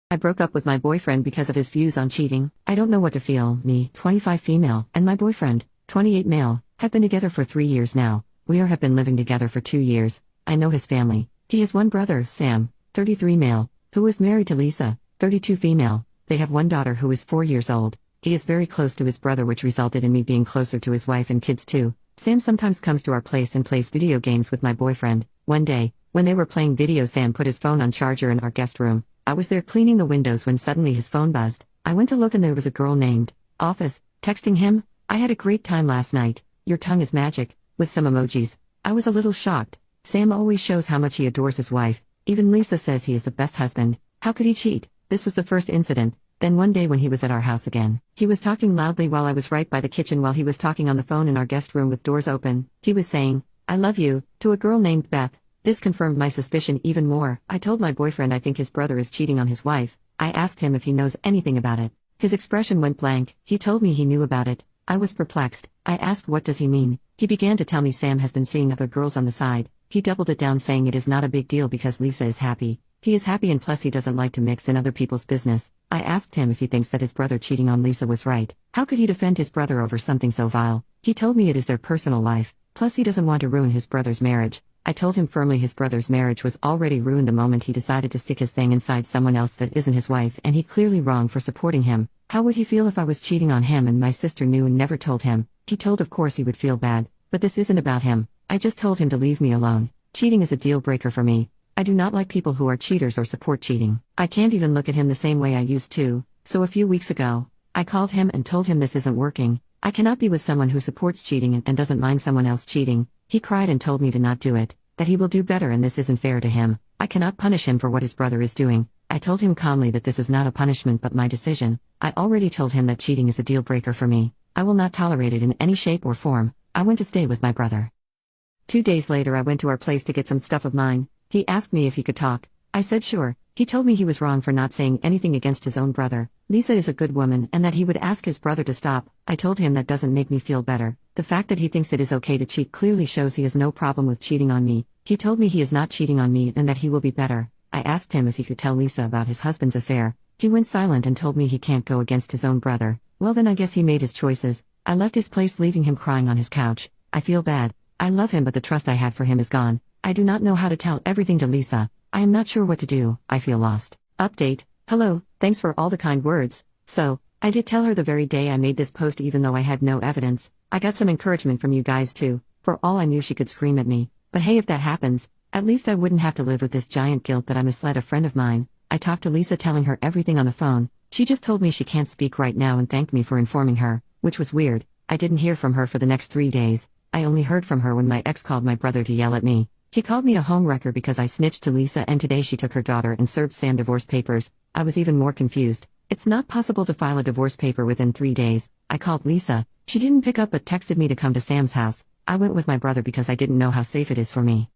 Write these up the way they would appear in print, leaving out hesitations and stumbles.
I broke up with my boyfriend because of his views on cheating. I don't know what to feel. Me, 25 female, and my boyfriend, 28 male, have been together for 3 years now. Have been living together for 2 years. I know his family. He has one brother, Sam, 33 male, who is married to Lisa, 32 female. They have one daughter who is 4 years old. He is very close to his brother, which resulted in me being closer to his wife and kids too. Sam sometimes comes to our place and plays video games with my boyfriend. One day, when they were playing video, Sam put his phone on charger in our guest room. I was there cleaning the windows when suddenly his phone buzzed. I went to look and there was a girl named Office texting him. "I had a great time last night. Your tongue is magic," with some emojis. I was a little shocked. Sam always shows how much he adores his wife. Even Lisa says he is the best husband. How could he cheat? This was the first incident. Then one day when he was at our house again, he was talking loudly while I was right by the kitchen while he was talking on the phone in our guest room with doors open. He was saying, "I love you," to a girl named Beth. This confirmed my suspicion even more. I told my boyfriend I think his brother is cheating on his wife. I asked him if he knows anything about it. His expression went blank. He told me he knew about it. I was perplexed. I asked, "What does he mean?" He began to tell me Sam has been seeing other girls on the side. He doubled it down, saying it is not a big deal because Lisa is happy. He is happy and plus he doesn't like to mix in other people's business. I asked him if he thinks that his brother cheating on Lisa was right. How could he defend his brother over something so vile? He told me it is their personal life, plus he doesn't want to ruin his brother's marriage. I told him firmly his brother's marriage was already ruined the moment he decided to stick his thing inside someone else that isn't his wife, and he clearly wrong for supporting him. How would he feel if I was cheating on him and my sister knew and never told him? He told of course he would feel bad, but this isn't about him. I just told him to leave me alone. Cheating is a deal breaker for me. I do not like people who are cheaters or support cheating. I can't even look at him the same way I used to, so a few weeks ago, I called him and told him this isn't working. I cannot be with someone who supports cheating and doesn't mind someone else cheating. He cried and told me to not do it, that he will do better and this isn't fair to him. I cannot punish him for what his brother is doing. I told him calmly that this is not a punishment but my decision. I already told him that cheating is a deal breaker for me. I will not tolerate it in any shape or form. I went to stay with my brother. 2 days later I went to our place to get some stuff of mine. He asked me if he could talk. I said sure. He told me he was wrong for not saying anything against his own brother. Lisa is a good woman and that he would ask his brother to stop. I told him that doesn't make me feel better. The fact that he thinks it is okay to cheat clearly shows he has no problem with cheating on me. He told me he is not cheating on me and that he will be better. I asked him if he could tell Lisa about his husband's affair. He went silent and told me he can't go against his own brother. Well then I guess he made his choices. I left his place leaving him crying on his couch. I feel bad. I love him but the trust I had for him is gone. I do not know how to tell everything to Lisa. I am not sure what to do. I feel lost. Update. Hello, thanks for all the kind words. So, I did tell her the very day I made this post even though I had no evidence. I got some encouragement from you guys too. For all I knew she could scream at me. But hey, if that happens, at least I wouldn't have to live with this giant guilt that I misled a friend of mine. I talked to Lisa telling her everything on the phone. She just told me she can't speak right now and thanked me for informing her, which was weird. I didn't hear from her for the next 3 days. I only heard from her when my ex called my brother to yell at me. He called me a homewrecker because I snitched to Lisa and today she took her daughter and served Sam divorce papers. I was even more confused. It's not possible to file a divorce paper within 3 days. I called Lisa. She didn't pick up but texted me to come to Sam's house. I went with my brother because I didn't know how safe it is for me.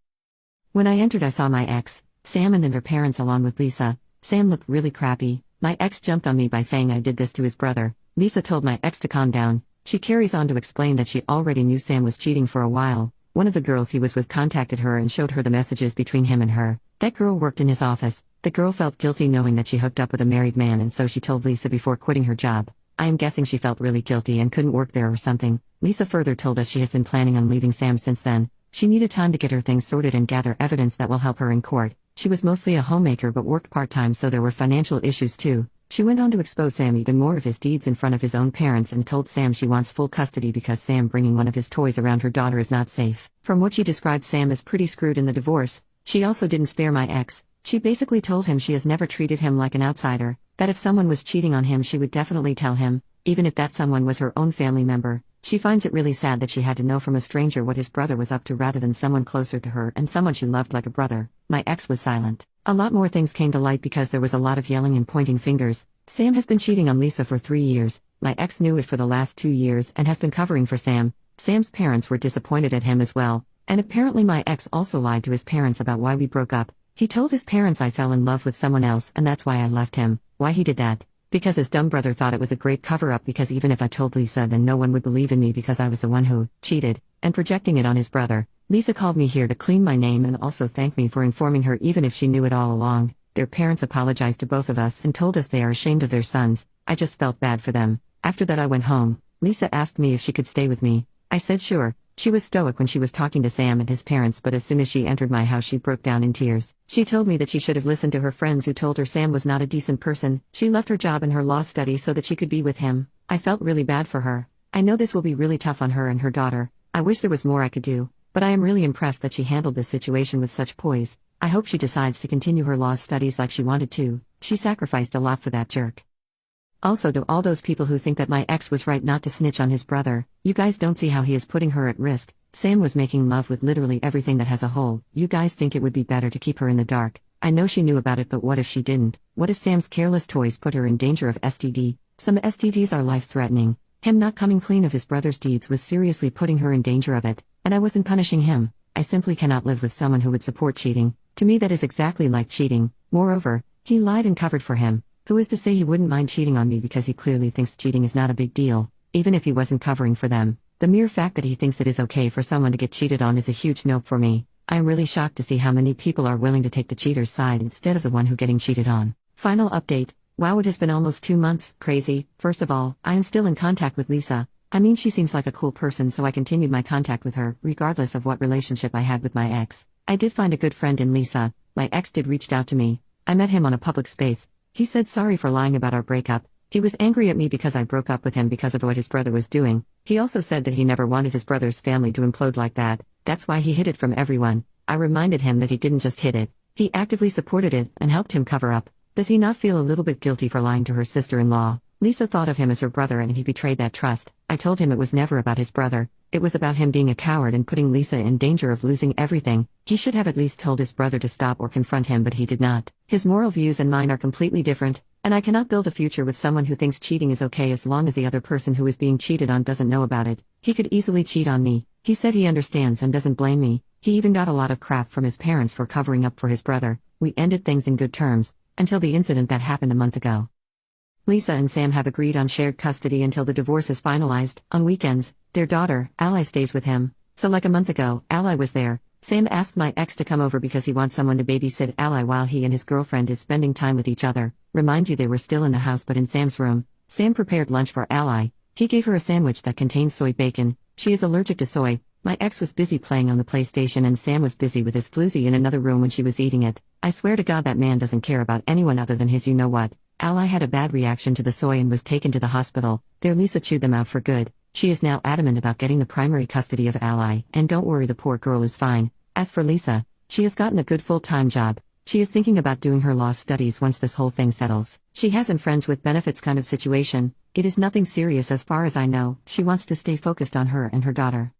When I entered I saw my ex, Sam and then their parents along with Lisa. Sam looked really crappy. My ex jumped on me by saying I did this to his brother. Lisa told my ex to calm down. She carries on to explain that she already knew Sam was cheating for a while. One of the girls he was with contacted her and showed her the messages between him and her. That girl worked in his office. The girl felt guilty knowing that she hooked up with a married man and so she told Lisa before quitting her job. I am guessing she felt really guilty and couldn't work there or something. Lisa further told us she has been planning on leaving Sam since then. She needed time to get her things sorted and gather evidence that will help her in court. She was mostly a homemaker but worked part-time so there were financial issues too. She went on to expose Sam even more of his deeds in front of his own parents and told Sam she wants full custody because Sam bringing one of his toys around her daughter is not safe. From what she described, Sam is pretty screwed in the divorce. She also didn't spare my ex. She basically told him she has never treated him like an outsider, that if someone was cheating on him she would definitely tell him, even if that someone was her own family member. She finds it really sad that she had to know from a stranger what his brother was up to rather than someone closer to her and someone she loved like a brother. My ex was silent. A lot more things came to light because there was a lot of yelling and pointing fingers. Sam has been cheating on Lisa for 3 years. My ex knew it for the last 2 years and has been covering for Sam. Sam's parents were disappointed at him as well, and apparently my ex also lied to his parents about why we broke up. He told his parents I fell in love with someone else and that's why I left him. Why he did that? Because his dumb brother thought it was a great cover-up because even if I told Lisa then no one would believe in me because I was the one who cheated, and projecting it on his brother. Lisa called me here to clean my name and also thank me for informing her even if she knew it all along. Their parents apologized to both of us and told us they are ashamed of their sons. I just felt bad for them. After that I went home. Lisa asked me if she could stay with me. I said sure. She was stoic when she was talking to Sam and his parents, but as soon as she entered my house she broke down in tears. She told me that she should have listened to her friends who told her Sam was not a decent person. She left her job and her law study so that she could be with him. I felt really bad for her. I know this will be really tough on her and her daughter. I wish there was more I could do, but I am really impressed that she handled this situation with such poise. I hope she decides to continue her law studies like she wanted to. She sacrificed a lot for that jerk. Also, to all those people who think that my ex was right not to snitch on his brother, you guys don't see how he is putting her at risk. Sam was making love with literally everything that has a hole. You guys think it would be better to keep her in the dark. I know she knew about it, but what if she didn't? What if Sam's careless toys put her in danger of STD? Some STDs are life-threatening. Him not coming clean of his brother's deeds was seriously putting her in danger of it, and I wasn't punishing him. I simply cannot live with someone who would support cheating. To me that is exactly like cheating. Moreover, he lied and covered for him. Who is to say he wouldn't mind cheating on me because he clearly thinks cheating is not a big deal, even if he wasn't covering for them? The mere fact that he thinks it is okay for someone to get cheated on is a huge nope for me. I am really shocked to see how many people are willing to take the cheater's side instead of the one who getting cheated on. Final update. Wow, it has been almost 2 months. Crazy. First of all, I am still in contact with Lisa. I mean, she seems like a cool person, so I continued my contact with her, regardless of what relationship I had with my ex. I did find a good friend in Lisa. My ex did reached out to me. I met him on a public space. He said sorry for lying about our breakup. He was angry at me because I broke up with him because of what his brother was doing. He also said that he never wanted his brother's family to implode like that. That's why he hid it from everyone. I reminded him that he didn't just hid it. He actively supported it and helped him cover up. Does he not feel a little bit guilty for lying to her sister-in-law? Lisa thought of him as her brother and he betrayed that trust. I told him it was never about his brother. It was about him being a coward and putting Lisa in danger of losing everything. He should have at least told his brother to stop or confront him, but he did not. His moral views and mine are completely different, and I cannot build a future with someone who thinks cheating is okay as long as the other person who is being cheated on doesn't know about it. He could easily cheat on me. He said he understands and doesn't blame me. He even got a lot of crap from his parents for covering up for his brother. We ended things in good terms, until the incident that happened a month ago. Lisa and Sam have agreed on shared custody until the divorce is finalized. On weekends, their daughter, Ally, stays with him. So like a month ago, Ally was there. Sam asked my ex to come over because he wants someone to babysit Ally while he and his girlfriend is spending time with each other. Remind you, they were still in the house but in Sam's room. Sam prepared lunch for Ally. He gave her a sandwich that contained soy bacon. She is allergic to soy. My ex was busy playing on the PlayStation and Sam was busy with his floozy in another room when she was eating it. I swear to God that man doesn't care about anyone other than his you-know-what. Ally had a bad reaction to the soy and was taken to the hospital. There Lisa chewed them out for good. She is now adamant about getting the primary custody of Ally, and don't worry, the poor girl is fine. As for Lisa, she has gotten a good full-time job. She is thinking about doing her law studies once this whole thing settles. She hasn't friends with benefits kind of situation. It is nothing serious as far as I know. She wants to stay focused on her and her daughter.